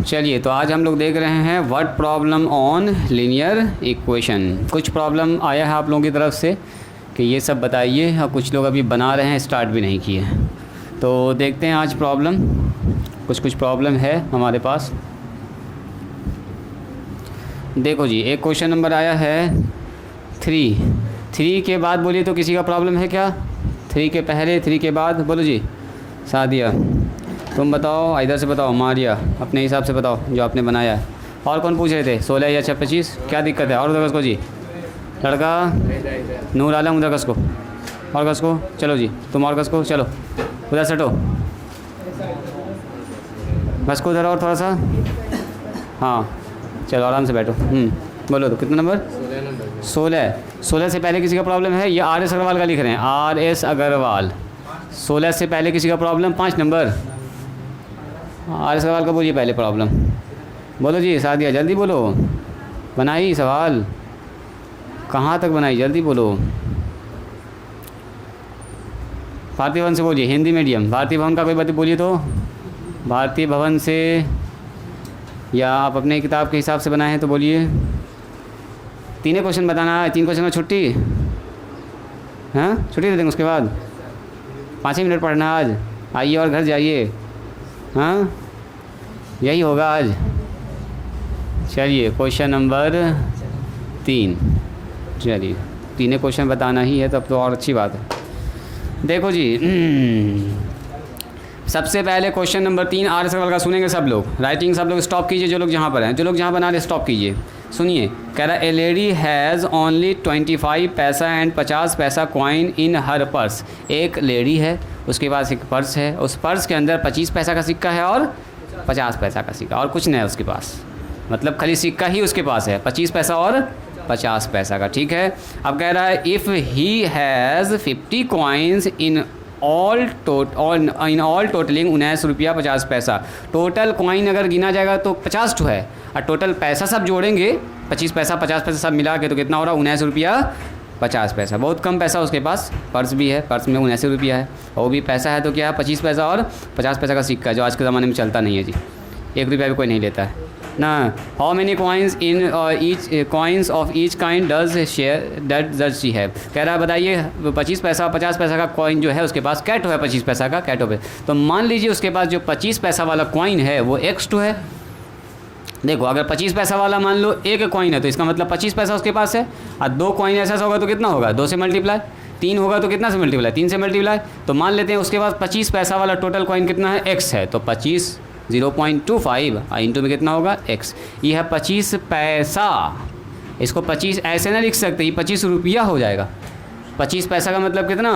चलिए, तो आज हम लोग देख रहे हैं word problem on linear equation. कुछ प्रॉब्लम आया है आप लोगों की तरफ से कि ये सब बताइए, और कुछ लोग अभी बना रहे हैं, स्टार्ट भी नहीं किए। तो देखते हैं आज प्रॉब्लम, कुछ प्रॉब्लम है हमारे पास। देखो जी, एक क्वेश्चन नंबर आया है 3 के बाद बोलिए तो किसी का प्रॉब्लम है क्या? 3 के पहले, 3 के बाद बोलो जी। सादिया तुम बताओ, इधर से बताओ। मारिया अपने हिसाब से बताओ जो आपने बनाया है। और कौन पूछ रहे थे? 16 या 25? क्या दिक्कत है? और उधर को जी, लड़का नूर आलम, उधर को और को चलो जी, तुम और को चलो, उधर सटो, बस को उधर और थोड़ा सा, हाँ चलो आराम से बैठो। बोलो तो कितना नंबर? 16 से पहले किसी का प्रॉब्लम है? ये RS अग्रवाल का लिख रहे हैं, RS अग्रवाल। 16 से पहले किसी का प्रॉब्लम? 5 नंबर RS अग्रवाल का बोलिए पहले प्रॉब्लम। बोलो जी सादिया, जल्दी बोलो। बनाई सवाल, कहाँ तक बनाई? जल्दी बोलो। भारतीय भवन से बोलिए, हिंदी मीडियम। भारतीय भवन का कोई बात बोलिए तो, भारतीय भवन से, या आप अपने किताब के हिसाब से बनाए हैं तो बोलिए। 3 क्वेश्चन बताना है, 3 क्वेश्चन में छुट्टी, हाँ छुट्टी दे देंगे उसके बाद। 5 ही मिनट पढ़ना आज, आइए और घर जाइए, हाँ यही होगा आज। चलिए क्वेश्चन नंबर 3, चलिए 3 क्वेश्चन बताना ही है, तब तो और अच्छी बात है। देखो जी, सबसे पहले क्वेश्चन नंबर 3 RS अग्रवाल का सुनेंगे सब लोग। राइटिंग सब लोग स्टॉप कीजिए, जो लोग जहाँ पर हैं, जो लोग जहाँ बना रहे स्टॉप कीजिए। सुनिए, कह रहा ए लेडी हैज़ ओनली 25 पैसा एंड 50 पैसा कॉइन इन हर पर्स। एक लेडी है, उसके पास एक पर्स है, उस पर्स के अंदर 25 पैसा का सिक्का है और 50 पैसा का सिक्का, और कुछ नहीं है उसके पास, मतलब खाली सिक्का ही उसके पास है, 25 पैसा और 50 पैसा का। ठीक है, अब कह रहा है if he has 50 coins in all totalling 19 रुपया 50 पैसा। टोटल कॉइन अगर गिना जाएगा तो 50 ठो है, और टोटल पैसा सब जोड़ेंगे 25 पैसा 50 पैसा सब मिला के तो कितना हो रहा? 19 रुपया 50 पैसा। बहुत कम पैसा उसके पास, पर्स भी है, पर्स में 19 रुपया है, और वो भी पैसा है तो क्या है? 25 पैसा और 50 पैसा का सिक्का, जो आज के ज़माने में चलता नहीं है जी, 1 रुपया भी कोई नहीं लेता है ना। How many coins in each coins of each kind does she have. कह रहा है बताइए 25 पैसा 50 पैसा का कॉइन जो है उसके पास कैटो है, 25 पैसा का कैटो पे। तो मान लीजिए उसके पास जो 25 पैसा वाला कॉइन है वो x2 है। देखो, अगर 25 पैसा वाला मान लो एक कॉइन है तो इसका मतलब 25 पैसा उसके पास है, और 2 कॉइन ऐसा होगा तो कितना होगा? 2 से मल्टीप्लाई, 3 होगा तो कितना से मल्टीप्लाई? 3 से मल्टीप्लाई। तो मान लेते हैं उसके पास 25 पैसा वाला टोटल कॉइन कितना है? x है, तो 25 0.25 इंटू में कितना होगा? x। ये है 25 पैसा, इसको 25 ऐसे ना लिख सकते, ये 25 रुपया हो जाएगा। 25 पैसा का मतलब कितना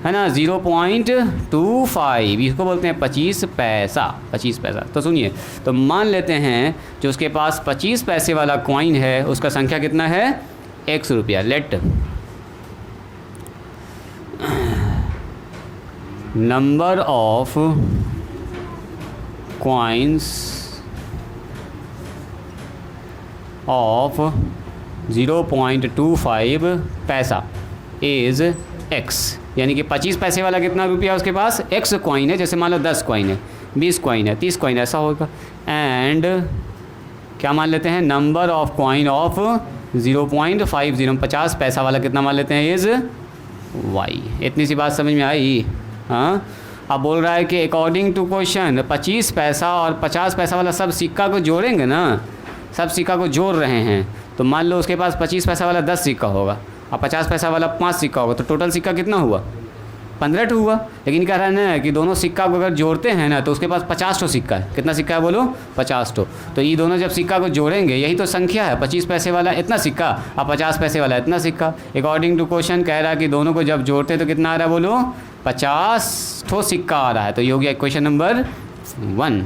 है ना? 0.25, इसको बोलते हैं 25 पैसा। 25 पैसा। तो सुनिए, तो मान लेते हैं जो उसके पास 25 पैसे वाला कॉइन है उसका संख्या कितना है? x रुपया। Let number of coins of 0.25 पैसा इज़ x, यानी कि 25 पैसे वाला कितना रुपया उसके पास? x कॉइन है। जैसे मान लो 10 कॉइन है, 20 कॉइन है, 30 कॉइन ऐसा होगा। एंड क्या मान लेते हैं? नंबर ऑफ कॉइन ऑफ 0.50, 50 पैसा वाला कितना मान लेते हैं? Is y। इतनी सी बात समझ में आई? हाँ। अब बोल रहा है कि अकॉर्डिंग टू क्वेश्चन 25 पैसा और 50 पैसा वाला सब सिक्का को जोड़ेंगे ना, सब सिक्का को जोड़ रहे हैं, तो मान लो उसके पास 25 पैसा वाला 10 सिक्का होगा और 50 पैसा वाला 5 सिक्का होगा, तो टोटल सिक्का कितना हुआ? 15 ठो हुआ। लेकिन कह रहा है ना कि दोनों सिक्का को अगर जोड़ते हैं ना तो उसके पास 50 ठो सिक्का है। कितना सिक्का है बोलो? 50 ठो। तो ये दोनों जब सिक्का को जोड़ेंगे, यही तो संख्या है, 25 पैसे वाला इतना सिक्का और 50 पैसे वाला इतना सिक्का। अकॉर्डिंग टू क्वेश्चन कह रहा है कि दोनों को जब जोड़ते तो कितना आ रहा है बोलो? 50 ठो सिक्का आ रहा है। तो ये हो गया क्वेश्चन नंबर 1।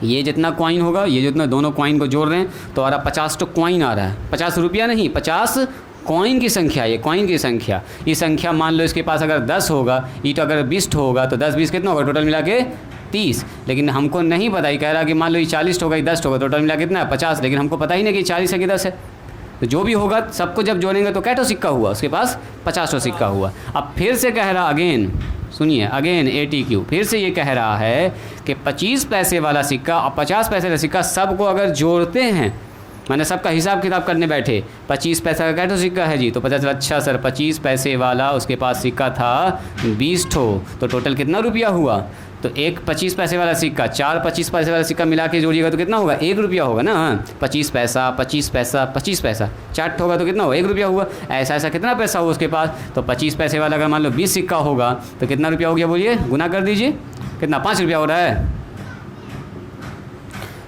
ये जितना कॉइन होगा, ये जितना दोनों कॉइन को जोड़ रहे हैं तो आ रहा 50 ठो कॉइन आ रहा है। 50 रुपया नहीं, 50 कॉइन की संख्या, ये कॉइन की संख्या। ये संख्या मान लो इसके पास अगर 10 होगा, ये तो अगर 20 होगा तो 10 20 कितना होगा? टोटल मिला के 30। लेकिन हमको नहीं पता, ही कह रहा कि मान लो ये 40 होगा, ये 10 होगा, टोटल मिला कितना है? 50। लेकिन हमको पता ही नहीं कि 40 है कि 10 है। तो जो भी होगा सबको जब जोड़ेंगे तो कैटो सिक्का हुआ? उसके पास 50 सिक्का हुआ। अब फिर से कह रहा अगेन, सुनिए अगेन ATQ फिर से ये कह रहा है कि 25 पैसे वाला सिक्का और 50 पैसे वाला सिक्का सबको अगर जोड़ते हैं, मैंने सबका हिसाब किताब करने बैठे, 25 पैसा का क्या ठो सिक्का है जी, तो पता चला अच्छा सर 25 पैसे वाला उसके पास सिक्का था 20 ठो, तो टोटल कितना रुपया हुआ, तो एक 25 पैसे वाला सिक्का 4 25 पैसे वाला सिक्का मिला के जोड़िएगा तो कितना होगा, 1 रुपया होगा ना। 25 पैसा 25 पैसा 25 पैसा 4 होगा तो कितना होगा, 1 रुपया हुआ। ऐसा ऐसा कितना पैसा होगा उसके पास, तो 25 पैसे वाला अगर मान लो 20 सिक्का होगा तो कितना रुपया हो गया, बोलिए गुना कर दीजिए, कितना 5 रुपया हो रहा है,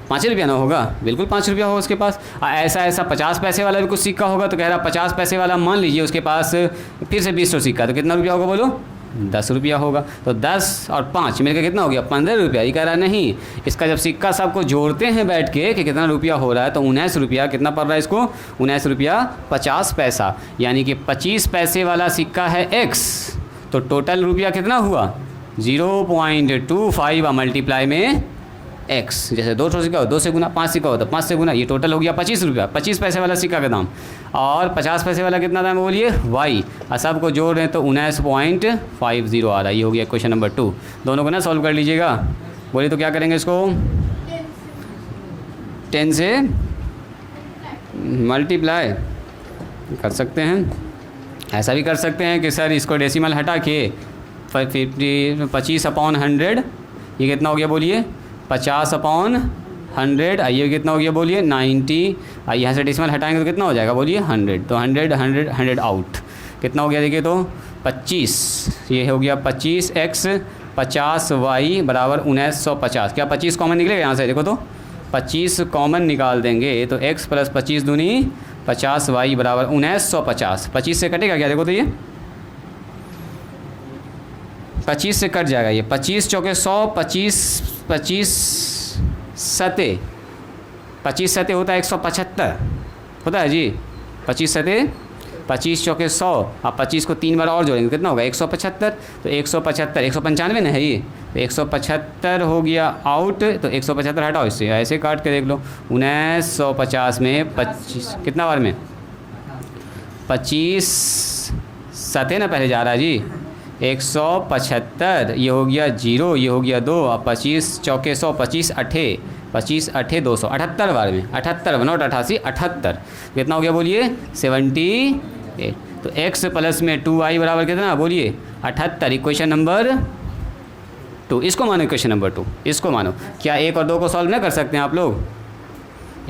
5 रुपया ना होगा, बिल्कुल 5 रुपया होगा उसके पास। ऐसा ऐसा 50 पैसे वाला भी कुछ सिक्का होगा तो कह रहा 50 पैसे वाला मान लीजिए उसके पास फिर से 20 सिक्का, तो कितना रुपया होगा बोलो, 10 रुपया होगा। तो 10 और 5 मिलकर कितना हो गया, 15 रुपया। ये कह रहा नहीं, इसका जब सिक्का सबको जोड़ते हैं बैठ के कि कितना रुपया हो रहा है, तो 19 रुपया कितना पड़ रहा है इसको, 19 रुपया 50 पैसा, यानी कि 25 पैसे वाला सिक्का है x, तो टोटल रुपया कितना हुआ 0.25 मल्टीप्लाई में x, जैसे 2 सिक्का हो 2 से गुना, 5 सिक्का हो तो 5 से गुना, ये टोटल हो गया 25 रुपया, 25 पैसे वाला सिक्का का दाम। और 50 पैसे वाला कितना दाम बोलिए y, और सबको जोड़ रहे हैं तो 19.50 आ रहा है। ये हो गया क्वेश्चन नंबर 2। दोनों को ना सॉल्व कर लीजिएगा, बोलिए तो क्या करेंगे इसको, 10 से मल्टीप्लाई कर सकते हैं। ऐसा भी कर सकते हैं कि सर इसको डेसिमल हटा के 25/100, ये कितना हो गया बोलिए 50/100, आइए कितना हो गया बोलिए 90, आइए यहाँ से डेसिमल हटाएंगे तो कितना हो जाएगा बोलिए 100, तो 100 आउट, कितना हो गया देखिए तो 25, ये हो गया 25x 50y बराबर 1950। क्या 25 कॉमन निकलेगा यहाँ से, देखो तो 25 कॉमन निकाल देंगे तो x + 25 दूनी 50y बराबर 1950। 25 से कटेगा क्या, देखो तो ये 25 से कट जाएगा, ये 25 चौके 100, 25 सते होता है 175 होता है जी, 25 सते 25 चौके 100, आप 25 को 3 बार और जोड़ेंगे कितना होगा 175, तो 175 195 ना है ये, तो 175 हो गया आउट, तो 175 हटाओ इससे, ऐसे काट के देख लो 1950 में 25 कितना बार में 25 सते ना पहले जा रहा है जी 175, ये हो गया 0, ये हो गया 2, और 25 चौके 100, 25 अठे 200, 78 बार में 78 नॉट 88 78, कितना हो गया बोलिए 78। तो x प्लस में 2y बराबर कितना बोलिए 78, इक्वेशन नंबर 2। इसको मानो इक्वेशन नंबर 2, इसको मानो। क्या 1 और 2 को सॉल्व नहीं कर सकते हैं आप लोग,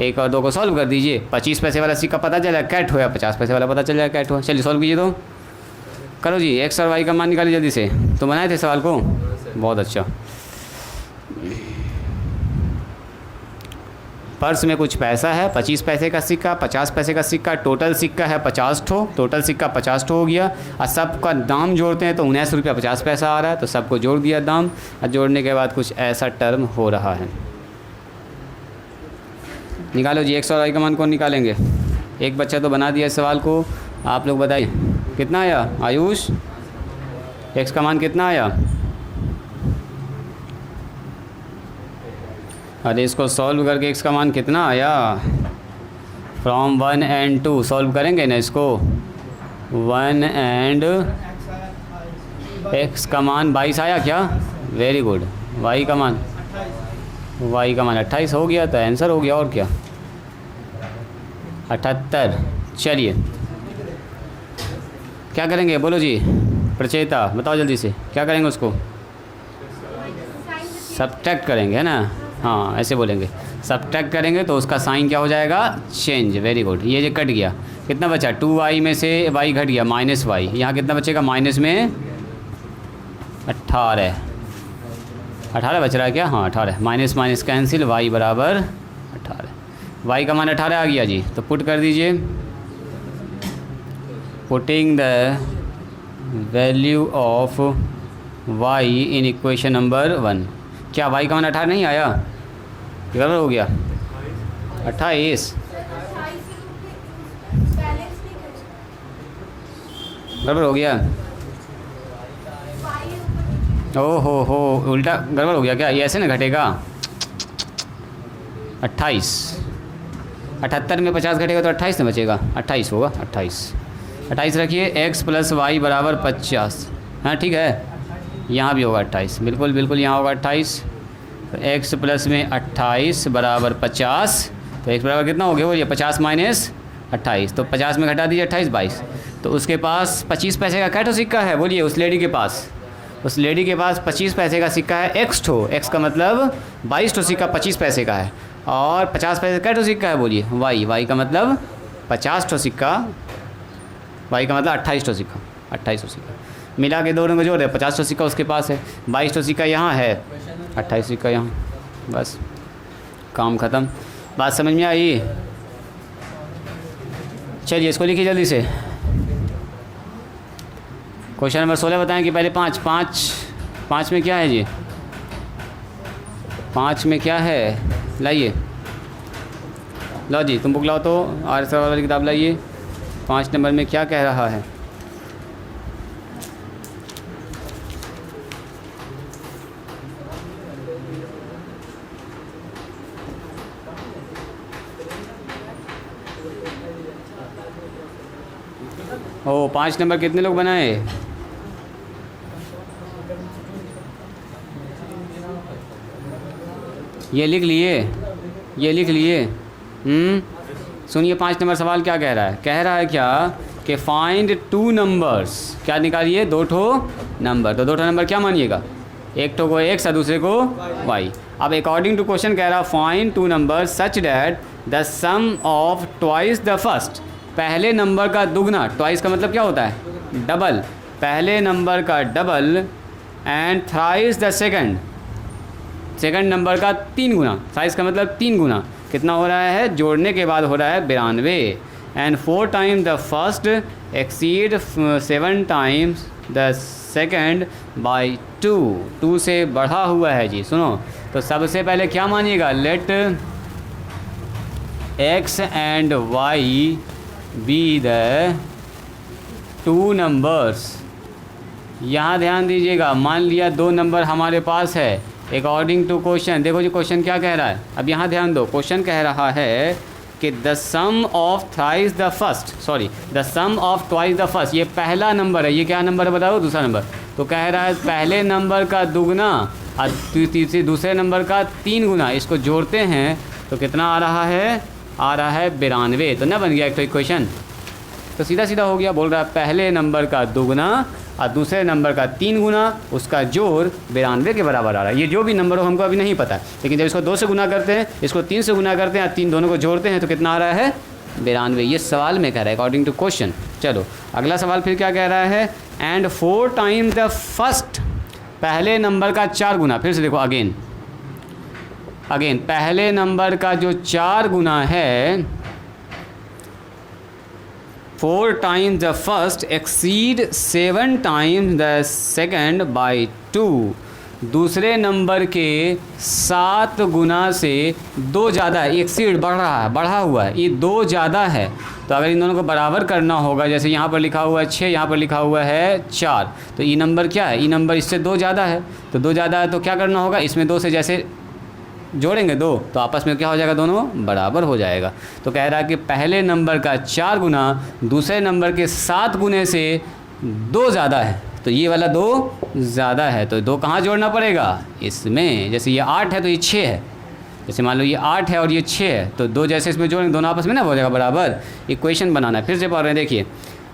1 और 2 को सॉल्व कर दीजिए। 25 पैसे वाला सिक्का पता चला कैट हुआ, 50 पैसे वाला पता चल जाए कैट हुआ। चलिए सॉल्व कीजिए, तो करो जी, x और y का मान निकालिए जल्दी से। तो बनाए थे सवाल को, बहुत अच्छा। पर्स में कुछ पैसा है, 25 पैसे का सिक्का, 50 पैसे का सिक्का, टोटल सिक्का है 50 ठो, टोटल सिक्का 50 ठो हो गया, और सबका दाम जोड़ते हैं तो 19 रुपया 50 पैसा आ रहा है, तो सबको जोड़ दिया दाम, और जोड़ने के बाद कुछ ऐसा टर्म हो रहा है। निकालो जी, x और y का मान कौन निकालेंगे। एक बच्चा तो बना दिया इस सवाल को, आप लोग बताइए कितना आया आयुष, x का मान कितना आया। अरे इसको सॉल्व करके x का मान कितना आया, फ्रॉम 1 and 2 सॉल्व करेंगे ना इसको। 1 and x का मान 22 आया क्या, वेरी गुड। y का मान 28 हो गया, तो आंसर हो गया, और क्या 78। चलिए क्या करेंगे बोलो जी, प्रचेता बताओ जल्दी से, क्या करेंगे उसको, सब्ट्रैक्ट करेंगे है ना, हाँ ऐसे बोलेंगे, सब्ट्रैक्ट करेंगे तो उसका साइन क्या हो जाएगा, चेंज। Very good. ये जो कट गया कितना बचा, 2y में से y घट गया -y, यहाँ कितना बचेगा माइनस में 18 बच रहा है क्या, हाँ 18, माइनस माइनस कैंसिल, y बराबर 18, y का मान 18 आ गया जी। तो पुट कर दीजिए, putting the value of y in equation number 1। क्या y का मान 18 नहीं आया, गड़बड़ हो गया 28, गड़बड़ हो गया, ओ हो उल्टा गड़बड़ हो गया क्या, ये ऐसे ना घटेगा 28, 78 में 50 घटेगा तो 28 में बचेगा, 28 होगा, 28 रखिए। x + y बराबर 50, हाँ ठीक है, यहाँ भी होगा 28, बिल्कुल बिल्कुल यहाँ होगा 28। तो x प्लस में 28 बराबर 50। तो x बराबर कितना हो गया, बोलिए 50 माइनस 28, तो 50 में घटा दीजिए 28 22। तो उसके पास 25 पैसे का क्या ठो सिक्का है, बोलिए उस लेडी के पास। उस लेडी के पास 25 पैसे का सिक्का है x ठो, x का मतलब 22 ठो सिक्का 25 पैसे का है, और 50 पैसे का ठो सिक्का है, बोलिए y का मतलब 50 ठो सिक्का, y का मतलब 28 ठो सिक्का, 28 ठो सिक्का मिला के दोनों को जोड़ है, 50 ठो सिक्का उसके पास है, 22 ठो सिक्का यहाँ है, 28 सिक्का यहाँ, बस काम ख़त्म। बात समझ में आई? चलिए इसको लिखिए जल्दी से। क्वेश्चन नंबर 16 बताएं कि पहले पाँच में क्या है जी, 5 में क्या है, लाइए लो जी, तुम बुक लाओ तो आर वाली किताब लाइए। 5 नंबर में क्या कह रहा है, ओ 5 नंबर कितने लोग बनाए, ये लिख लिए, ये लिख लिए। सुनिए 5 नंबर सवाल क्या कह रहा है, कह रहा है क्या कि फाइंड 2 नंबर्स, क्या निकालिए, 2 ठो नंबर। तो 2 ठो नंबर क्या मानिएगा, एक ठो को x और दूसरे को y। अब अकॉर्डिंग टू क्वेश्चन कह रहा find 2 number such that the sum of twice the first, पहले नंबर का दुगना, ट्वाइस का मतलब क्या होता है, डबल, पहले नंबर का double, and thrice the second number का 3 गुना, साइज का मतलब 3 गुना, कितना हो रहा है, जोड़ने के बाद हो रहा है 92, and 4 times the first exceed 7 times the second by 2 से बढ़ा हुआ है जी। सुनो, तो सबसे पहले क्या मानिएगा, let x and y be the 2 numbers. यहाँ ध्यान दीजिएगा, मान लिया 2 नंबर हमारे पास है अकॉर्डिंग टू क्वेश्चन। देखो जी क्वेश्चन क्या कह रहा है, अब यहाँ ध्यान दो, क्वेश्चन कह रहा है कि the sum of thrice the first, sorry the sum of twice the first, ये पहला नंबर है, ये क्या नंबर है बताओ, दूसरा नंबर। तो कह रहा है पहले नंबर का दुगना और दूसरे नंबर का 3 गुना, इसको जोड़ते हैं तो कितना आ रहा है, आ रहा है 92। तो ना बन गया एक तो इक्वेशन, तो सीधा सीधा हो गया। बोल रहा है पहले नंबर का दुगना और दूसरे नंबर का 3 गुना, उसका जोड़ 92 के बराबर आ रहा है। ये जो भी नंबर हो हमको अभी नहीं पता है, लेकिन जब इसको 2 से गुना करते हैं, इसको 3 से गुना करते हैं और 3 दोनों को जोड़ते हैं तो कितना आ रहा है, 92। ये सवाल में कह रहा है अकॉर्डिंग टू क्वेश्चन। चलो अगला सवाल फिर क्या कह रहा है, एंड 4 टाइम्स द फर्स्ट, पहले नंबर का 4 गुना, फिर से देखो अगेन पहले नंबर का जो 4 गुना है, 4 times the first exceed 7 times the second by 2, दूसरे नंबर के 7 गुना से 2 ज़्यादा है, एक्सीड बढ़ रहा है, बढ़ा हुआ है, ये 2 ज़्यादा है। तो अगर इन दोनों को बराबर करना होगा, जैसे यहाँ पर लिखा हुआ है 6, यहाँ पर लिखा हुआ है 4, तो ये नंबर क्या है, ये नंबर इससे 2 ज़्यादा है, तो 2 ज़्यादा है तो क्या करना होगा, इसमें 2 से जैसे जोड़ेंगे 2 तो आपस में क्या हो जाएगा, दोनों बराबर हो जाएगा। तो कह रहा है कि पहले नंबर का 4 गुना दूसरे नंबर के 7 गुने से 2 ज़्यादा है, तो ये वाला 2 ज़्यादा है, तो 2 कहाँ जोड़ना पड़ेगा, इसमें। जैसे ये 8 है तो ये 6 है, जैसे मान लो ये 8 है और ये 6 है, तो 2 जैसे इसमें जोड़ेंगे दोनों आपस में ना हो जाएगा बराबर। इक्वेशन बनाना है, फिर से पढ़ रहे हैं, देखिए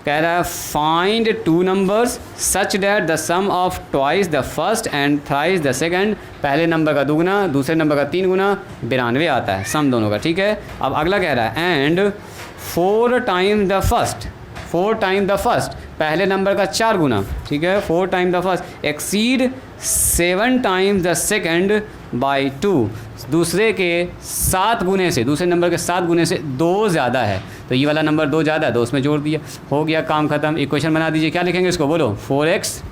कह रहा है find 2 numbers such that the sum of twice the first and thrice the second, पहले नंबर का दुगना दूसरे नंबर का 3 गुना, 92 आता है सम दोनों का, ठीक है। अब अगला कह रहा है and 4 times the first, 4 times the first, पहले नंबर का 4 गुना, ठीक है, 4 times the first exceed 7 times the second by 2, दूसरे के 7 गुने से, दूसरे नंबर के 7 गुने से 2 ज़्यादा है, तो ये वाला नंबर 2 ज़्यादा है, 2 उसमें जोड़ दिया, हो गया काम ख़त्म। इक्वेशन बना दीजिए, क्या लिखेंगे इसको, बोलो 4x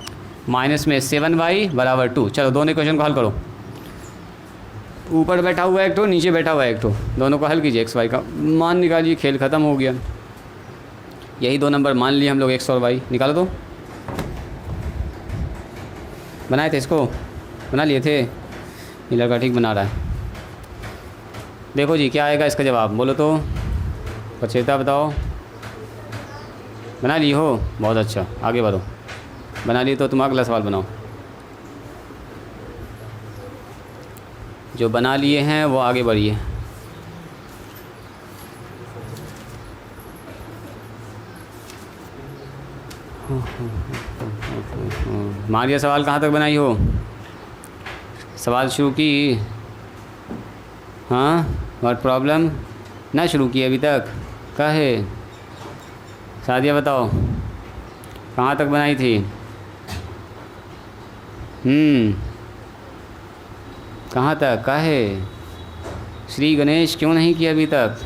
माइनस में 7y बराबर 2। चलो दोनों इक्वेशन को हल करो, ऊपर बैठा हुआ है एक ठो, नीचे बैठा हुआ है एक ठो, दोनों को हल कीजिए, x y का मान निकालिए, खेल ख़त्म हो गया। यही 2 नंबर मान लिए हम लोग, x और y निकालो, तो बनाए थे, इसको बना लिए थे, ये लड़का ठीक बना रहा है। देखो जी क्या आएगा इसका जवाब, बोलो तो, पचेता बताओ, बना ली हो, बहुत अच्छा, आगे बढ़ो, बना लिए तो तुम अगला सवाल बनाओ। जो बना लिए हैं वो आगे बढ़िए। मारिया सवाल कहाँ तक बनाई हो? सवाल शुरू की? हाँ, व्हाट प्रॉब्लम? ना शुरू की अभी तक? काहे? सादिया बताओ कहाँ तक बनाई थी? कहाँ तक? काहे? श्री गणेश क्यों नहीं किया अभी तक?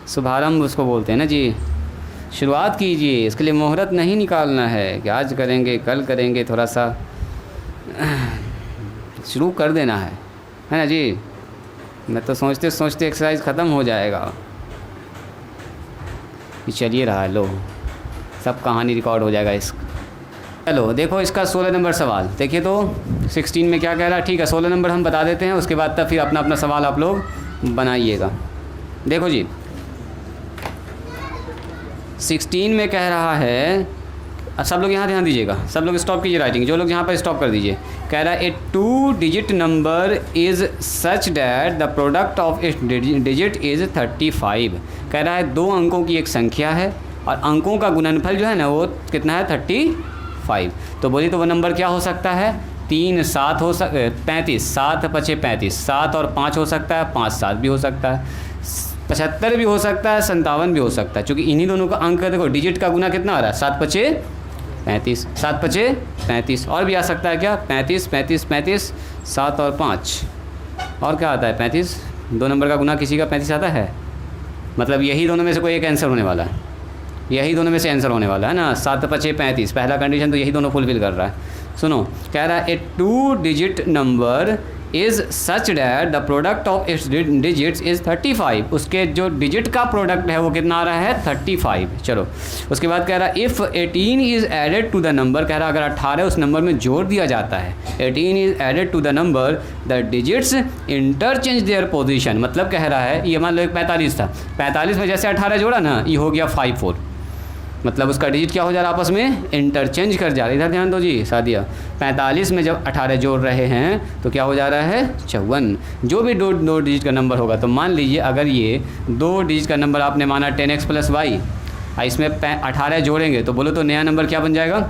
शुभारंभ उसको बोलते हैं ना जी। शुरुआत कीजिए, इसके लिए मुहूर्त नहीं निकालना है कि आज करेंगे कल करेंगे, थोड़ा सा शुरू कर देना है ना जी। मैं तो सोचते सोचते एक्सरसाइज ख़त्म हो जाएगा। ये चलिए रहा है, लो सब कहानी रिकॉर्ड हो जाएगा इसका। चलो देखो इसका 16 नंबर सवाल देखिए तो 16 में क्या कह रहा है। ठीक है, 16 नंबर हम बता देते हैं, उसके बाद तब फिर अपना अपना सवाल आप लोग बनाइएगा। देखो जी 16 में कह रहा है, सब लोग यहाँ ध्यान दीजिएगा, सब लोग स्टॉप कीजिए राइटिंग, जो लोग यहाँ पर स्टॉप कर दीजिए। कह रहा है ए 2 digit number is such that the product of its digit is 35। कह रहा है 2 अंकों की एक संख्या है और अंकों का गुणनफल जो है ना वो कितना है? 35। तो बोलिए तो वो नंबर क्या हो सकता है? 3 7 हो 35, 7 5 35, 7 और 5 हो सकता है, 5 7 भी हो सकता है, 75 भी हो सकता है, 57 भी हो सकता है। चूँकि इन्हीं दोनों का अंक देखो डिजिट का गुना कितना आ रहा है? 7 5 35, 7 5 35, और भी आ सकता है क्या? 35 35 35, 7 और 5, और क्या आता है? 35। 2 नंबर का गुना किसी का 35 आता है, मतलब यही दोनों में से कोई एक आंसर होने वाला है, यही दोनों में से आंसर होने वाला है ना। 7 5 35 पहला कंडीशन तो यही दोनों फुलफिल कर रहा है। सुनो कह रहा है ए 2 digit number is such that the product of its digits is 35। उसके जो डिजिट का प्रोडक्ट है वो कितना आ रहा है? 35। चलो उसके बाद कह रहा है if 18 is added to the number, कह रहा है अगर 18 उस नंबर में जोड़ दिया जाता है, 18 is added to the number the digits interchange their position. मतलब कह रहा है ये मान लो एक 45 था, 45 में जैसे 18 जोड़ा ना, ये हो गया 54, मतलब उसका डिजिट क्या हो जा रहा है? आपस में इंटरचेंज कर जा रहा है। इधर ध्यान दो जी सादिया, 45 में जब 18 जोड़ रहे हैं तो क्या हो जा रहा है? 54। जो भी दो डिजिट का नंबर होगा, तो मान लीजिए अगर ये 2 डिजिट का नंबर आपने माना 10x + y, इसमें 18 जोड़ेंगे तो बोलो तो नया नंबर क्या बन जाएगा?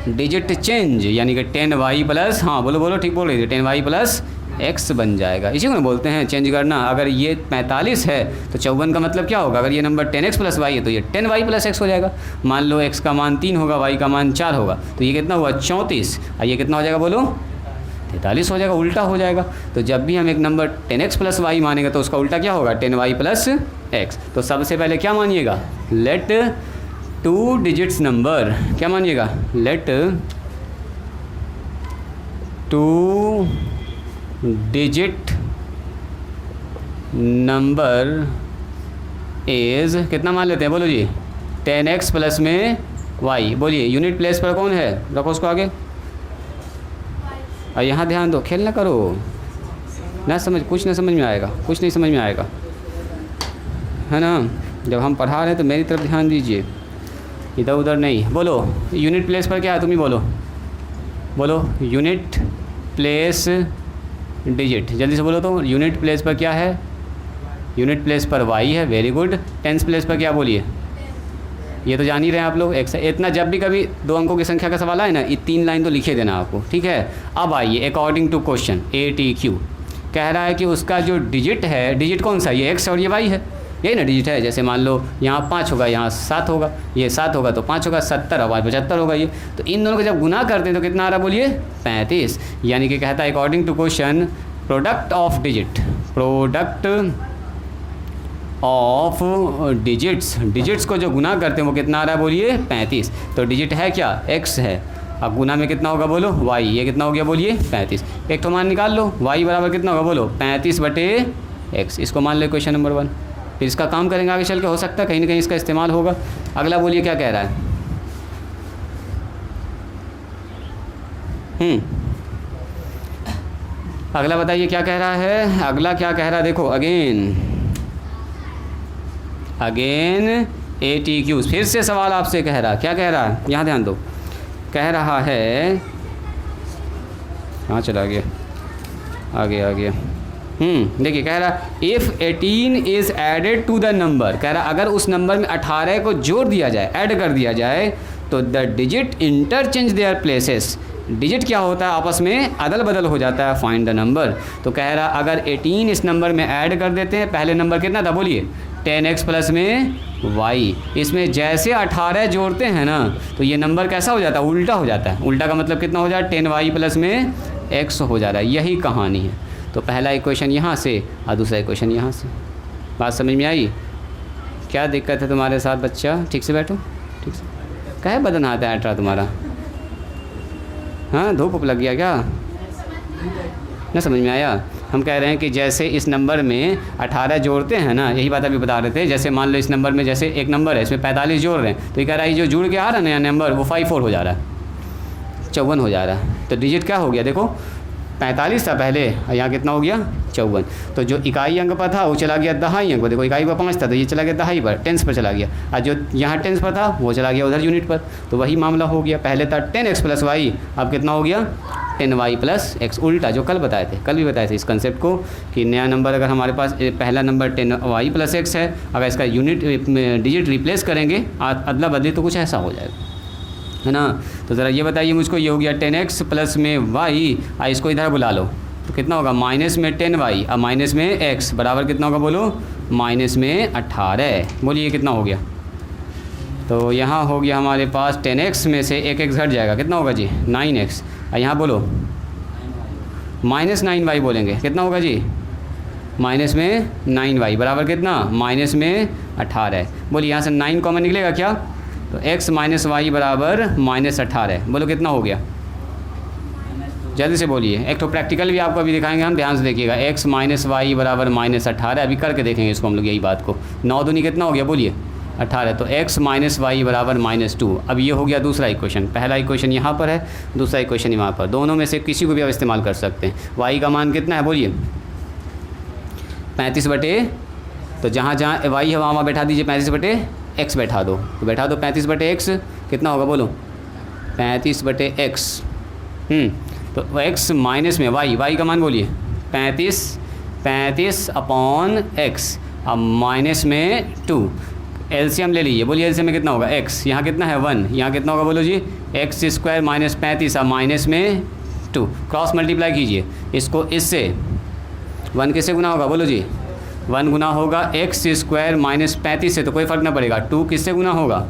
डिजिट चेंज, यानी कि 10y प्लस, हाँ बोलो बोलो ठीक बोल रही थी, 10y + x बन जाएगा। इसी को ना बोलते हैं चेंज करना। अगर ये 45 है तो 54 का मतलब क्या होगा? अगर ये नंबर 10x + y है तो ये 10y + x हो जाएगा। मान लो x का मान 3 होगा, y का मान 4 होगा, तो ये कितना हुआ? 34। और ये कितना हो जाएगा बोलो? 43 हो जाएगा, उल्टा हो जाएगा। तो जब भी हम एक नंबर 10x + y मानेंगे तो उसका उल्टा क्या होगा? 10y + x। तो सबसे पहले क्या मानिएगा? लेट 2 डिजिट्स नंबर, क्या मानिएगा? लेट 2 डिजिट नंबर इज़ कितना मान लेते हैं? बोलो जी 10x + में y। बोलिए यूनिट प्लेस पर कौन है? रखो उसको आगे। और यहाँ ध्यान दो, खेल ना करो ना, कुछ ना समझ में आएगा, कुछ नहीं समझ में आएगा, है ना। जब हम पढ़ा रहे हैं तो मेरी तरफ ध्यान दीजिए, इधर उधर नहीं। बोलो यूनिट प्लेस पर क्या है? तुम ही बोलो, बोलो यूनिट प्लेस डिजिट, जल्दी से बोलो तो। यूनिट प्लेस पर क्या है? यूनिट प्लेस पर y है, वेरी गुड। टेंस प्लेस पर क्या बोलिए? ये तो जान ही रहे हैं आप लोग। इतना जब भी कभी 2 अंकों की संख्या का सवाल आए ना, ये 3 लाइन तो लिखे देना आपको, ठीक है। अब आइए अकॉर्डिंग टू क्वेश्चन ATQ, कह रहा है कि उसका जो डिजिट है, डिजिट कौन सा? ये x और ये y है, यही ना डिजिट है। जैसे मान लो यहाँ 5 होगा, यहाँ 7 होगा, ये 7 होगा तो 5 होगा, 70 और 75 होगा ये। तो इन दोनों को जब गुना करते हैं तो कितना आ रहा है? बोलिए 35। यानी कि कहता है according to question product of digit, product of digits को जो गुना करते हैं वो कितना आ रहा है? बोलिए 35। तो डिजिट है क्या? x है, अब गुना में कितना होगा? बोलो y। ये कितना हो गया? बोलिए 35। एक तो मान निकाल लो, y बराबर कितना होगा? बोलो 35/x। इसको मान लो क्वेश्चन नंबर 1। फिर इसका काम करेंगे आगे चल के, हो सकता है कहीं ना कहीं इसका इस्तेमाल होगा। अगला बोलिए क्या कह रहा है? अगला बताइए क्या कह रहा है? अगला क्या कह रहा है? देखो अगेन ATQ, फिर से सवाल आपसे कह रहा है। क्या कह रहा है? यहाँ ध्यान दो, कह रहा है, कहाँ चला गया? आ गया। देखिए कह रहा if 18 is added to the number, कह रहा अगर उस नंबर में 18 को जोड़ दिया जाए, ऐड कर दिया जाए, तो the digit interchange their places, digit क्या होता है आपस में अदल बदल हो जाता है, फाइंड द नंबर। तो कह रहा अगर 18 इस नंबर में ऐड कर देते हैं, पहले नंबर कितना था बोलिए 10x प्लस में y, इसमें जैसे 18 जोड़ते हैं ना तो ये नंबर कैसा हो जाता है, उल्टा हो जाता है। उल्टा का मतलब कितना हो जाता है 10y प्लस में x हो जा रहा है, यही कहानी है। तो पहला इक्वेशन यहाँ से और दूसरा इक्वेशन यहाँ से। बात समझ में आई? क्या दिक्कत है तुम्हारे साथ बच्चा? ठीक से बैठो, ठीक से। कहे बदन हाथ है अटरा तुम्हारा? हाँ, धूप लग गया क्या? ना समझ में आया? हम कह रहे हैं कि जैसे इस नंबर में 18 जोड़ते हैं ना, यही बात अभी बता रहे थे। जैसे मान लो इस नंबर में जैसे एक नंबर है, इसमें 45 जोड़ रहे हैं, तो ये कह रहा है जो जुड़ के आ रहा है नया नंबर वो 54 हो जा रहा है, 54 हो जा रहा है। तो डिजिट क्या हो गया देखो, 45 था पहले और यहाँ कितना हो गया 54। तो जो इकाई अंक पर था वो चला गया दहाई अंक पर, देखो इकाई पर 5 था तो ये चला गया दहाई पर, टेंस पर चला गया। और जो यहाँ टेंस पर था वो चला गया उधर यूनिट पर। तो वही मामला हो गया, पहले था 10x प्लस वाई, अब कितना हो गया 10y प्लस x, उल्टा जो कल बताए थे, कल भी बताए थे इस कंसेप्ट को कि नया नंबर अगर हमारे पास पहला नंबर 10y प्लस x है, अगर इसका यूनिट डिजिट रिप्लेस करेंगे अदला बदली तो कुछ ऐसा हो जाएगा, है ना। तो ज़रा ये बताइए मुझको, ये हो गया 10x प्लस में y, इसको इधर बुला लो तो कितना होगा माइनस में 10y और माइनस में x बराबर कितना होगा बोलो माइनस में 18। बोलिए कितना हो गया? तो यहाँ हो गया हमारे पास 10x में से एक x घट जाएगा, कितना होगा जी 9x। और यहाँ बोलो माइनस 9y बोलेंगे, कितना होगा जी माइनस में 9y बराबर कितना माइनस में 18। बोलिए यहाँ से 9 कॉमन निकलेगा क्या? तो x माइनस वाई बराबर माइनस 18। बोलो कितना हो गया? जल्दी से बोलिए। एक तो प्रैक्टिकल भी आपको अभी दिखाएंगे हम, ध्यान से देखिएगा। x माइनस वाई बराबर माइनस 18, अभी करके देखेंगे इसको हम लोग यही बात को। 9 दूनी कितना हो गया बोलिए 18। तो x माइनस वाई बराबर -2। अब ये हो गया दूसरा इक्वेशन। पहला इक्वेशन यहाँ पर है, दूसरा इक्वेशन यहाँ पर, दोनों में से किसी को भी आप इस्तेमाल कर सकते हैं। y का मान कितना है बोलिए 35 बटे, तो जहाँ जहाँ y है वहाँ बैठा दीजिए 35 बटे x बैठा दो, तो बैठा दो 35 बटे x, कितना होगा बोलो 35 बटे x। तो x माइनस में y का मान बोलिए 35 अपॉन x, अब माइनस में 2। एलसीएम ले लीजिए, बोलिए एलसीएम में कितना होगा x, यहाँ कितना है 1, यहाँ कितना होगा बोलो जी x स्क्वायर माइनस 35 अब माइनस में 2। क्रॉस मल्टीप्लाई कीजिए इसको इससे, 1 किससे गुना होगा बोलो जी 1 गुना होगा x स्क्वायर माइनस 35 से, तो कोई फ़र्क ना पड़ेगा। 2 किससे गुना होगा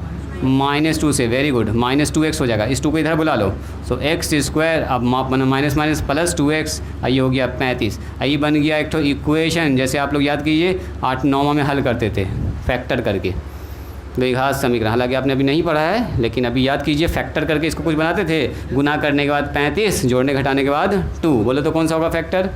-2 से, वेरी गुड -2x हो जाएगा। इस 2 को इधर बुला लो, सो x स्क्वायर अब माइनस माइनस प्लस 2x, ये हो गया 35। ये बन गया एक तो इक्वेशन, जैसे आप लोग याद कीजिए 8-9 में हल करते थे फैक्टर करके द्विघात समीकरण। हालांकि आपने अभी नहीं पढ़ा है लेकिन अभी याद कीजिए, फैक्टर करके इसको कुछ बनाते थे, गुना करने के बाद 35, जोड़ने घटाने के बाद 2। बोलो तो कौन सा होगा फैक्टर?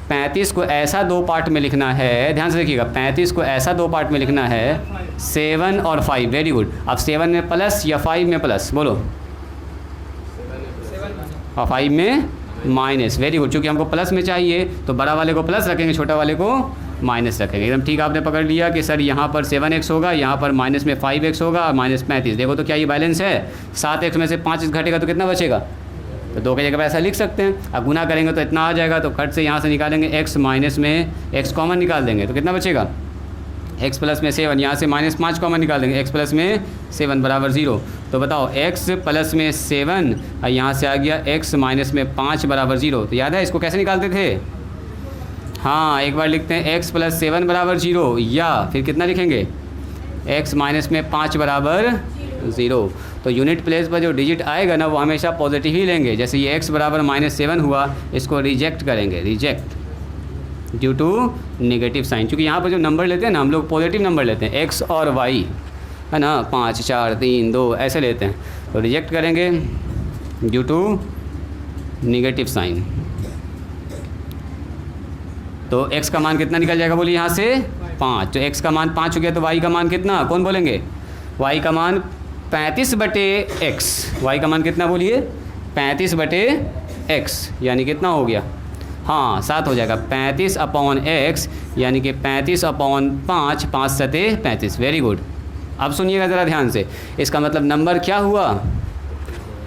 35 को ऐसा 2 पार्ट में लिखना है, ध्यान से देखिएगा, 35 को ऐसा 2 पार्ट में लिखना है 7 और 5, वेरी गुड। अब 7 में प्लस या 5 में प्लस बोलो, और 5 में माइनस, वेरी गुड। चूँकि हमको प्लस में चाहिए तो बड़ा वाले को प्लस रखेंगे, छोटा वाले को माइनस रखेंगे। एकदम ठीक आपने पकड़ लिया कि सर यहाँ पर 7x होगा, यहाँ पर माइनस में 5x होगा और माइनस 35। देखो तो क्या ये बैलेंस है? 7x में से 5 घटेगा तो कितना बचेगा? तो 2 की जगह पर ऐसा लिख सकते हैं। अब गुना करेंगे तो इतना आ जाएगा, तो कट से यहाँ से निकालेंगे x माइनस में x कॉमन निकाल देंगे तो कितना बचेगा x प्लस में 7, यहाँ से -5 कॉमन निकाल देंगे, x प्लस में 7 बराबर 0। तो बताओ x प्लस में 7 और यहाँ से आ गया x माइनस में 5 बराबर 0। तो याद है इसको कैसे निकालते थे? हाँ, एक बार लिखते हैं x प्लस 7 बराबर 0, या फिर कितना लिखेंगे x माइनस में 5 बराबर 0। तो यूनिट प्लेस पर जो डिजिट आएगा ना वो हमेशा पॉजिटिव ही लेंगे। जैसे ये x बराबर -7 हुआ, इसको रिजेक्ट करेंगे, reject due to negative sign. क्योंकि यहाँ पर जो नंबर लेते हैं ना हम लोग पॉजिटिव नंबर लेते हैं, x और y है ना, 5 4 3 2 ऐसे लेते हैं, तो रिजेक्ट करेंगे ड्यू टू नेगेटिव साइन। तो x का मान कितना निकल जाएगा बोलिए यहाँ से 5। तो x का मान 5 हो गया, तो y का मान कितना, कौन बोलेंगे? y का मान 35 बटे x, y का मान कितना बोलिए 35 बटे x, यानी कितना हो गया? हाँ 7 हो जाएगा, 35 अपॉन x यानी कि 35 अपॉन 5, 5 सते 35, वेरी गुड। अब सुनिएगा ज़रा ध्यान से, इसका मतलब नंबर क्या हुआ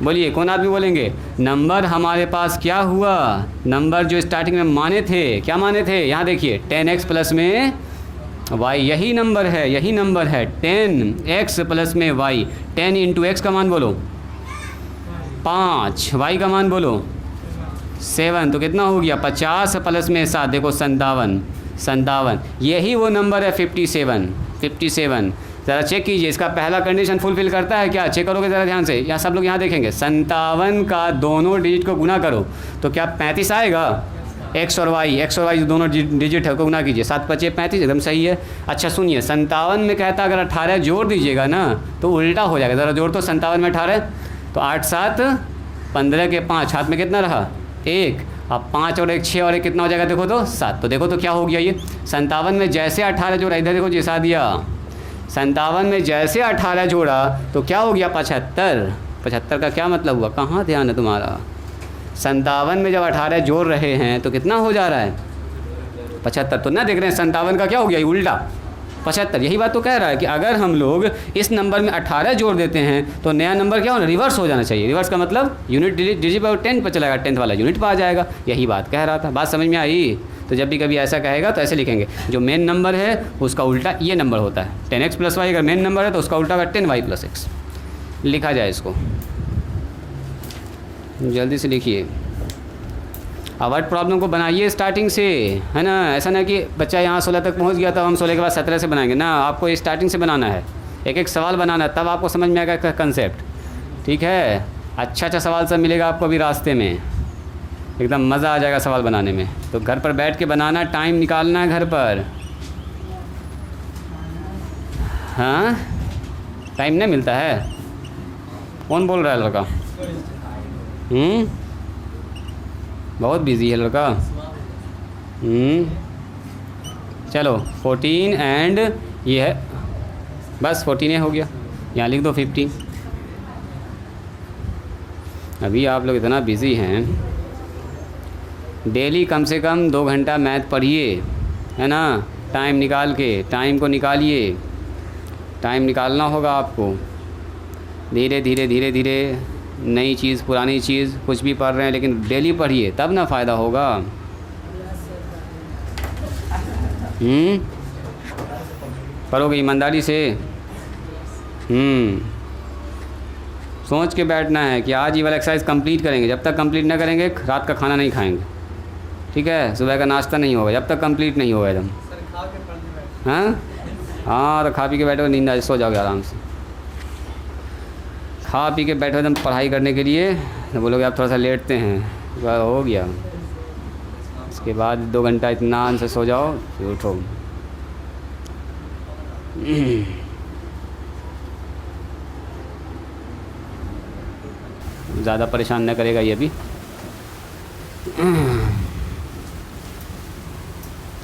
बोलिए कौन आदमी बोलेंगे? नंबर हमारे पास क्या हुआ? नंबर जो स्टार्टिंग में माने थे, क्या माने थे? यहाँ देखिए 10x प्लस में y, यही नंबर है, यही नंबर है 10x प्लस में y। 10 इंटू एक्स का मान बोलो 5, y का मान बोलो 7, तो कितना हो गया? 50 प्लस में 7, देखो 57। यही वो नंबर है 57। ज़रा चेक कीजिए, इसका पहला कंडीशन फुलफिल करता है क्या? चेक करोगे ज़रा ध्यान से। यहाँ सब लोग यहाँ देखेंगे, 57 का दोनों डिजिट को गुना करो तो क्या 35 आएगा? एक्स और वाई जो दोनों डिजिट है को गुना कीजिए, 7 5 35, एकदम सही है। अच्छा सुनिए, 57 में कहता अगर 18 जोड़ दीजिएगा ना तो उल्टा हो जाएगा। ज़रा जोड़ तो 57 में 18, तो 8 7 15 के 5, हाथ में कितना रहा? 1। अब 5 और 1 6 और 1 कितना हो जाएगा? देखो तो 7। तो देखो तो क्या हो गया ये? 57 में जैसे 18 जोड़ा, इधर देखो जैसा दिया, 57 में जैसे 18 जोड़ा तो क्या हो गया? 75। 75 का क्या मतलब हुआ? कहाँ ध्यान है तुम्हारा? 57 में जब 18 जोड़ रहे हैं तो कितना हो जा रहा है? 75। तो ना देख रहे हैं 57 का क्या हो गया? उल्टा 75। यही बात तो कह रहा है कि अगर हम लोग इस नंबर में 18 जोड़ देते हैं तो नया नंबर क्या होना? रिवर्स हो जाना चाहिए। रिवर्स का मतलब यूनिट डिजिट पर 10 पर चलेगा, 10th वाला यूनिट पर आ जाएगा। यही बात कह रहा था। बात समझ में आई? तो जब भी कभी ऐसा कहेगा तो ऐसे लिखेंगे, जो मेन नंबर है उसका उल्टा ये नंबर होता है। 10x प्लस वाई अगर मेन नंबर है तो उसका उल्टा होगा 10y प्लस एक्स। लिखा जाए इसको, जल्दी से लिखिए। वर्ड प्रॉब्लम को बनाइए स्टार्टिंग से, है ना। ऐसा ना कि बच्चा यहाँ 16 तक पहुँच गया तब हम 16 के बाद 17 से बनाएंगे ना। आपको स्टार्टिंग से बनाना है, एक एक सवाल बनाना है, तब आपको समझ में आएगा कंसेप्ट। ठीक है, अच्छा सवाल सब मिलेगा आपको अभी रास्ते में, एकदम मज़ा आ जाएगा सवाल बनाने में। तो घर पर बैठ के बनाना, टाइम निकालना है घर पर। हाँ, टाइम नहीं मिलता है। कौन बोल रहा है? लड़का बहुत बिजी है लड़का। चलो 14 एंड ये है, बस 14 हो गया। यहाँ लिख दो 15। अभी आप लोग इतना बिज़ी हैं, डेली कम से कम 2 घंटा मैथ पढ़िए, है ना। टाइम निकाल के, टाइम को निकालिए, टाइम निकालना होगा आपको। धीरे धीरे धीरे धीरे नई चीज़ पुरानी चीज़ कुछ भी पढ़ रहे हैं लेकिन डेली पढ़िए, तब ना फ़ायदा होगा। पढ़ोगे ईमानदारी से। सोच के बैठना है कि आज ये वाला एक्सरसाइज कंप्लीट करेंगे। जब तक कंप्लीट ना करेंगे रात का खाना नहीं खाएंगे, ठीक है। सुबह का नाश्ता नहीं होगा जब तक कंप्लीट नहीं होगा एकदम। हाँ, तो खा पी के बैठो, नींद आ सो जाओगे आराम से। खा पी के बैठो एकदम पढ़ाई करने के लिए, तो बोलोगे आप थोड़ा सा लेटते हैं, हो गया। उसके बाद 2 घंटा इत्मीनान से सो जाओ, फिर उठो। ज़्यादा परेशान न करेगा ये भी।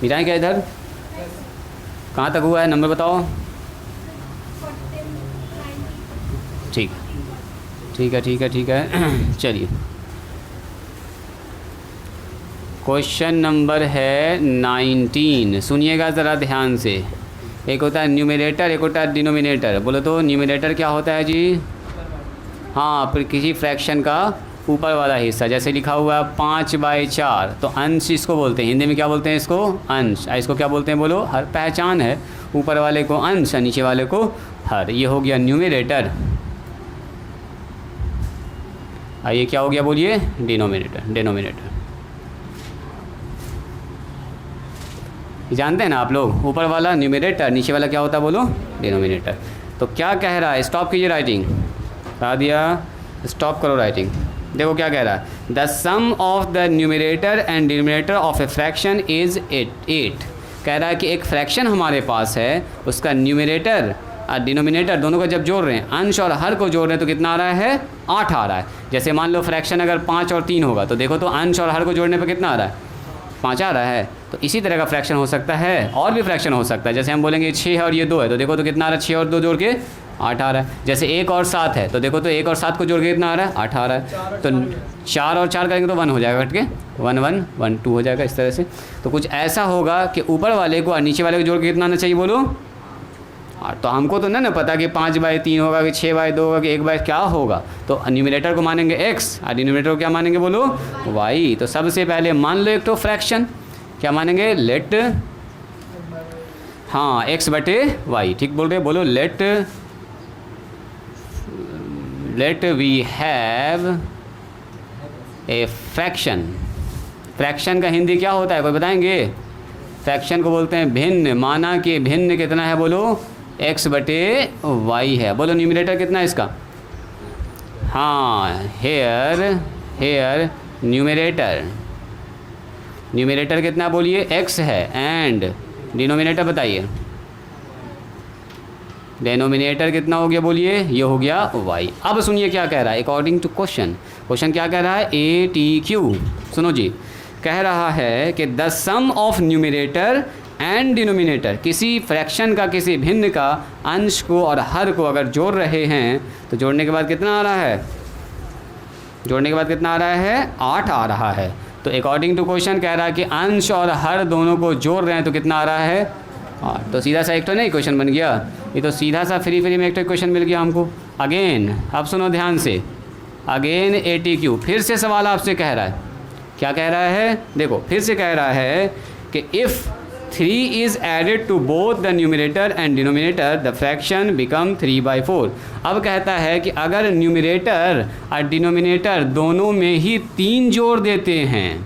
मिटाएं क्या इधर? कहाँ तक हुआ है? नंबर बताओ। ठीक है चलिए, क्वेश्चन नंबर है 19। सुनिएगा ज़रा ध्यान से। एक होता है न्यूमरेटर, एक होता है डिनोमिनेटर। बोलो तो न्यूमरेटर क्या होता है जी? हाँ, फिर किसी फ्रैक्शन का ऊपर वाला हिस्सा। जैसे लिखा हुआ है 5/4, तो अंश इसको बोलते हैं। हिंदी में क्या बोलते हैं इसको? अंश। इसको क्या बोलते हैं बोलो? हर। पहचान है, ऊपर वाले को अंश, नीचे वाले को हर। ये हो गया न्यूमरेटर। ये क्या हो गया बोलिए? डिनोमिनेटर। जानते हैं ना आप लोग, ऊपर वाला न्यूमरेटर, नीचे वाला क्या होता है बोलो? डिनोमिनेटर। तो क्या कह रहा है? स्टॉप कीजिए राइटिंग। बता दिया, स्टॉप करो राइटिंग। देखो क्या कह रहा है, the sum of the numerator and denominator of a fraction is 8। कह रहा है कि एक फ्रैक्शन हमारे पास है, उसका न्यूमरेटर और डिनोमिनेटर दोनों को जब जोड़ रहे हैं, अंश और हर को जोड़ रहे हैं, तो कितना आ रहा है? 8 आ रहा है। जैसे मान लो फ्रैक्शन अगर 5 और 3 होगा तो देखो तो अंश और हर को जोड़ने पर कितना आ रहा है? 5 आ रहा है। तो इसी तरह का फ्रैक्शन हो सकता है, और भी फ्रैक्शन हो सकता है। जैसे हम बोलेंगे 6 है और ये 2 है, तो देखो तो कितना आ रहा है? 6 और 2 जोड़ के 8 आ रहा है। जैसे 1 और 7 है, तो देखो तो 1 और 7 को जोड़ के कितना आ रहा है? 8 आ रहा है। तो 4 और 4 करेंगे तो 1 हो जाएगा, कट के 1 1 1 2 हो जाएगा इस तरह से। तो कुछ ऐसा होगा कि ऊपर वाले को और नीचे वाले को जोड़ के कितना आना चाहिए बोलो? तो हमको तो ना पता कि 5/3 होगा कि 6/2 होगा कि 1/, क्या होगा। तो न्यूमरेटर को मानेंगे x और डिनोमिनेटर को क्या मानेंगे बोलो, y। तो सबसे पहले मान लो एक तो फ्रैक्शन, क्या मानेंगे, लेट, हाँ x/y, ठीक बोल रहे, बोलो let we have a fraction. Fraction का हिंदी क्या होता है, कोई बताएंगे। फ्रैक्शन को बोलते हैं भिन्न। माना कि भिन्न कितना है बोलो, x/y है। बोलो न्यूमरेटर कितना है इसका, हाँ हेयर न्यूमरेटर कितना बोलिए, x है। एंड डिनोमिनेटर बताइए, डिनोमिनेटर कितना हो गया बोलिए, ये हो गया y। अब सुनिए क्या कह रहा है, अकॉर्डिंग टू क्वेश्चन क्या कह रहा है, ATQ। सुनो जी, कह रहा है कि the sum of numerator and denominator, किसी फ्रैक्शन का, किसी भिन्न का अंश को और हर को अगर जोड़ रहे हैं तो जोड़ने के बाद कितना आ रहा है, जोड़ने के बाद कितना आ रहा है, 8 आ रहा है। तो अकॉर्डिंग टू क्वेश्चन कह रहा है कि अंश और हर दोनों को जोड़ रहे हैं तो कितना आ रहा है, 8। तो सीधा सा एक तो नहीं क्वेश्चन बन गया, ये तो सीधा सा फ्री में एक तो क्वेश्चन मिल गया हमको। अगेन अब सुनो ध्यान से, अगेन ATQ, फिर से सवाल आपसे कह रहा है, क्या कह रहा है, देखो फिर से कह रहा है कि if 3 is added to both the numerator and denominator the fraction become 3/4। अब कहता है कि अगर न्यूमरेटर और डिनोमिनेटर दोनों में ही 3 जोड़ देते हैं,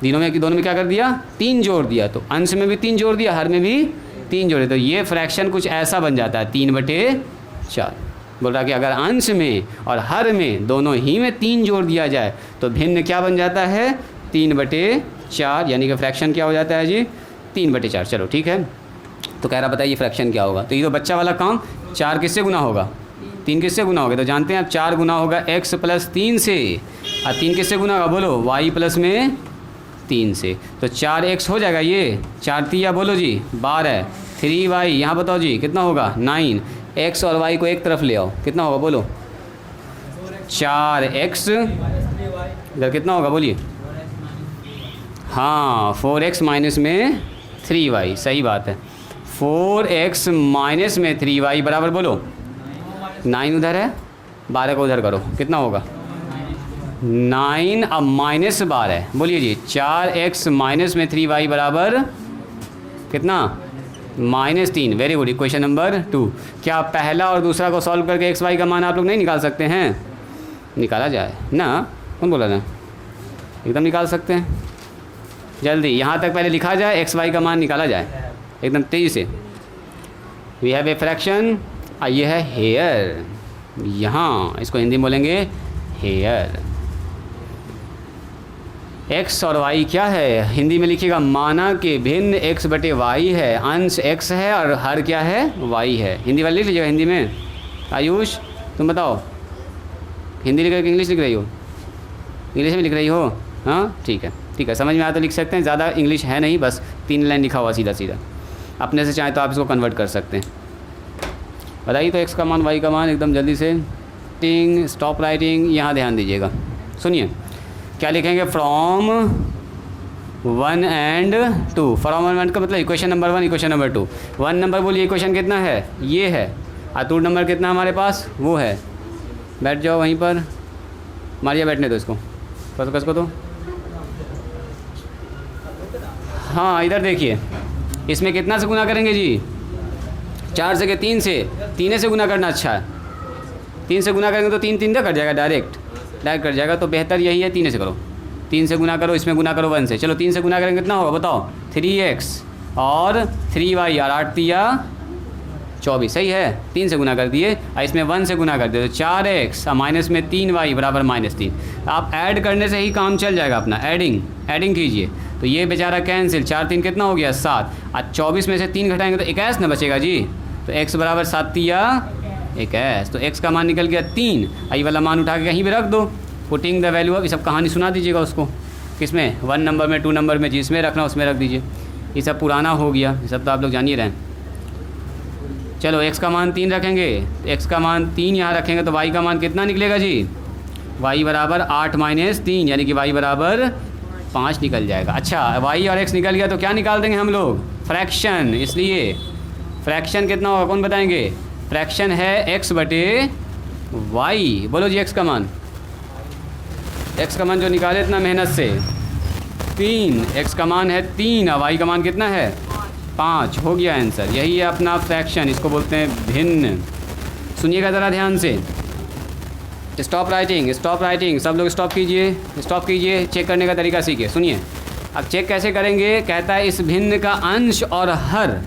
दोनों में क्या कर दिया, 3 जोड़ दिया, तो अंश में भी 3 जोड़ दिया, हर में भी 3 जोड़े, तो ये फ्रैक्शन कुछ ऐसा बन जाता है 3/4। बोल रहा कि अगर अंश में और हर में दोनों ही में 3 जोड़ दिया जाए तो भिन्न क्या बन जाता है, 3/4, यानी कि फ्रैक्शन क्या हो जाता है जी, 3/4। चलो ठीक है, तो कह रहा बताइए फ्रैक्शन क्या होगा। तो ये तो बच्चा वाला काम, 4 किससे गुना होगा, 3 किससे गुना होगा, तो जानते हैं आप 4 गुना होगा x + 3 से, और 3 किससे गुना होगा बोलो, y + में 3 से। तो 4x हो जाएगा, ये 4 3 बोलो जी 12, 3y यहाँ बताओ जी कितना होगा 9, x और y को एक तरफ ले आओ, कितना होगा बोलो, 4x, इधर कितना होगा बोलिए, हाँ 4x माइनस में 3y, सही बात है, 4x माइनस में 3y बराबर बोलो 9 उधर है, 12 को उधर करो, कितना होगा 9, अब माइनस 12, बोलिए जी 4x माइनस में 3y बराबर कितना, -3। Very good, equation number 2। क्या पहला और दूसरा को सॉल्व करके x y का मान आप लोग नहीं निकाल सकते हैं, निकाला जाए ना, कौन बोला ना, एकदम निकाल सकते हैं, जल्दी यहाँ तक पहले लिखा जाए, x y का मान निकाला जाए एकदम तेज़ी से। वी हैव ए फ्रैक्शन, ये है हेयर, यहाँ इसको हिंदी में बोलेंगे हेयर। x और y क्या है, हिंदी में लिखिएगा, माना कि भिन्न x/y है, अंश x है और हर क्या है, y है। हिंदी वाले लिख लीजिएगा हिंदी में। आयुष तुम बताओ, हिंदी लिख रही हो कि इंग्लिश लिख रही हो, इंग्लिश में लिख रही हो, हाँ ठीक है ठीक है, समझ में आया तो लिख सकते हैं, ज़्यादा इंग्लिश है नहीं, बस 3 लाइन लिखा हुआ सीधा सीधा, अपने से चाहें तो आप इसको कन्वर्ट कर सकते हैं। बताइए तो x का मान y का मान एकदम जल्दी से, टिंग स्टॉप राइटिंग, यहाँ ध्यान दीजिएगा, सुनिए क्या लिखेंगे, फ्रॉम 1 and 2, फ्रॉम 1 and का मतलब equation number 1 equation number 2। 1 number बोलिए इक्वेशन कितना है, ये है, और 2 नंबर कितना हमारे पास, वो है। बैठ जाओ वहीं पर, मारिया बैठने दो इसको, कस को तो, हाँ इधर देखिए, इसमें कितना से गुना करेंगे जी, 4 से के 3 से, 3 से गुना करना अच्छा है, 3 से गुना करेंगे तो 3 3 कट जाएगा, डायरेक्ट कट जाएगा, तो बेहतर यही है 3 से करो, 3 से गुना करो, इसमें गुना करो 1 से। चलो 3 से गुना करेंगे कितना होगा बताओ, 3x और 3y और 8 3 24, सही है, 3 से गुना कर दिए, और इसमें 1 से गुना कर दिए तो 4x और माइनस में 3y बराबर -3। आप ऐड करने से ही काम चल जाएगा अपना, एडिंग कीजिए, तो ये बेचारा कैंसिल, 4 3 कितना हो गया 7, और 24 में से 3 घटाएंगे तो 21 ना बचेगा जी, तो x बराबर 7 3 21, तो x का मान निकल गया 3, ये वाला मान उठा के कहीं भी रख दो, पुटिंग द वैल्यू ऑफ, ये सब कहानी सुना दीजिएगा उसको, किसमें 1 नंबर में 2 नंबर में, जिसमें रखना उसमें रख दीजिए, ये सब पुराना हो गया, ये सब तो आप लोग जान ही रहे हैं। चलो x का मान 3 रखेंगे, x का मान 3 यहाँ रखेंगे तो y का मान कितना निकलेगा जी, y बराबर 8 - 3, यानी कि y बराबर 5 निकल जाएगा। अच्छा y और x निकल गया तो क्या निकाल देंगे हम लोग, फ्रैक्शन, इसलिए फ्रैक्शन कितना होगा कौन बताएंगे? फ्रैक्शन है x बटे वाई। बोलो जी x का मान, x का मान जो निकाले इतना मेहनत से 3, x का मान है 3 और y का मान कितना है 5। हो गया आंसर। यही है अपना फ्रैक्शन, इसको बोलते हैं भिन्न। सुनिएगा ज़रा ध्यान से। स्टॉप राइटिंग, स्टॉप राइटिंग, सब लोग स्टॉप कीजिए, स्टॉप कीजिए। चेक करने का तरीका सीखिए। सुनिए अब चेक कैसे करेंगे। कहता है इस भिन्न का अंश और हर,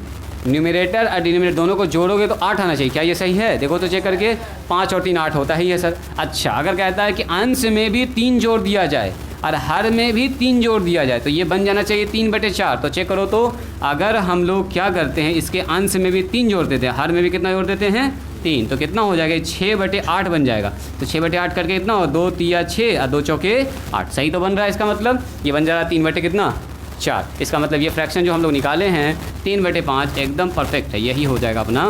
न्यूमरेटर और डिनोमिनेटर दोनों को जोड़ोगे तो 8 आना चाहिए। क्या ये सही है? देखो तो चेक करके, 5 और 3 8 होता ही है सर। अच्छा, अगर कहता है कि अंश में भी 3 जोड़ दिया जाए और हर में भी 3 जोड़ दिया जाए तो ये बन जाना चाहिए 3/4। तो चेक करो तो, अगर हम लोग क्या करते हैं इसके अंश में भी 3 जोड़ देते हैं, हर में भी कितना जोड़ देते हैं 3, तो कितना हो जाएगा 6/8 बन जाएगा। तो 6/8 करके कितना हो, 2 3 6 और 2 चौके 8। सही तो बन रहा है। इसका मतलब ये बन जा रहा है 3/4। इसका मतलब ये फ्रैक्शन जो हम लोग निकाले हैं 3/5 एकदम परफेक्ट है। यही हो जाएगा अपना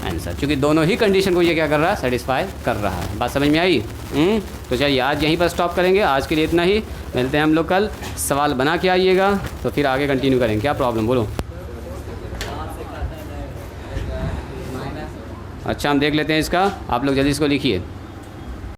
आंसर, क्योंकि दोनों ही कंडीशन को ये क्या कर रहा है, सेटिस्फाई कर रहा है। बात समझ में आई? तो चलिए आज यहीं पर स्टॉप करेंगे। आज के लिए इतना ही। मिलते हैं हम लोग कल। सवाल बना के आइएगा तो फिर आगे कंटिन्यू करेंगे। क्या प्रॉब्लम बोलो? अच्छा हम देख लेते हैं इसका। आप लोग जल्दी इसको लिखिए।